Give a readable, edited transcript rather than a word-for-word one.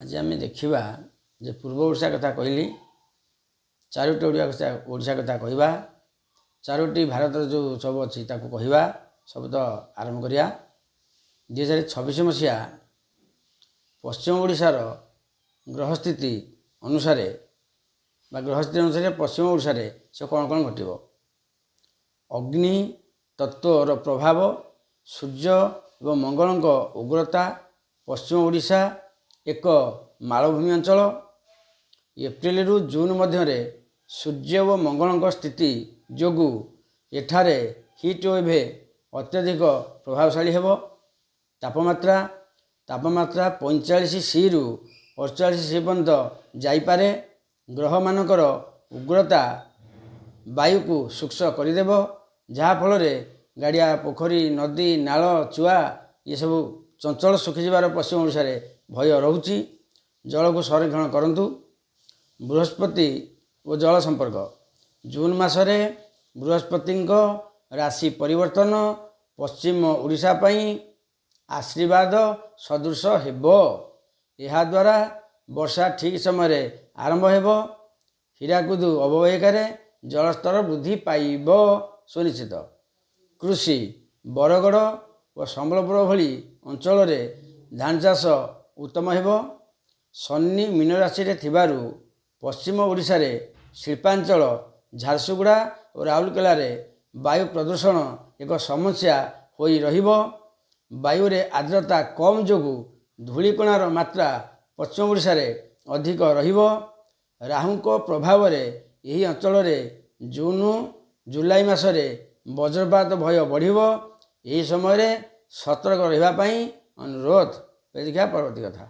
आज आम देखा जे पूर्व ओडिशा कथा कहली चारोटी ओडिशा कथा कहवा चारोटी भारत जो सब अच्छी कहवा सब तो आरंभ करिया 2026 मसीहा पश्चिम ओडिशार ग्रहस्थिति अनुसार ग्रहस्थिति अनुसार पश्चिम ओडिशा रे से कौन कौन घटिव अग्नि तत्वर प्रभाव सूर्य एवं मंगल उग्रता पश्चिम ओडिशा एक मालभूमि अंचल एप्रिल रु जून मध्य सूर्य व मंगल स्थिति जोगु एठारे हिट वेव अत्यधिक प्रभावशाली हेब तापमात्रा 45 सी रु 48 सी पर्यंत जाइपारे ग्रह मानकर उग्रता वायु को शुष्क करदेव जहाँफल गाड़िया पोखरी नदी नाल चुआ ये सब चंचल सुखीजार पश्चिम ओडिशा रे भय रोची जल को संरक्षण करंतु। बृहस्पति और जल संपर्क जून मासरे बृहस्पति राशि परिवर्तन पश्चिम ओडिशा पई आशीर्वाद सदृश हेबो यह द्वारा वर्षा ठीक समय आरंभ हेबो हीराकुद अववाहिकार जलस्तर वृद्धि पाइब सुनिश्चित। कृषि बरगड़ और संबलपुर भली अंचल धान चाष उत्तम हेबो शनि मीन राशि रे थिबारु पश्चिम ओडिशा रे शिल्पांचल झारसुगुड़ा और राउरकेला रे वायु प्रदूषण एक समस्या होई रहिबो वायु रे आर्द्रता कम जोगु धूलिकणार मात्रा पश्चिम ओडिशा रे अधिक रहिबो राहु को प्रभाव रे यही अंचल रे जून जुलाई मासरे वज्रपात भय बढ़िबो यही समय रे सतर्क रहिबा पई अनुरोध। देखा परवर्ती कथा।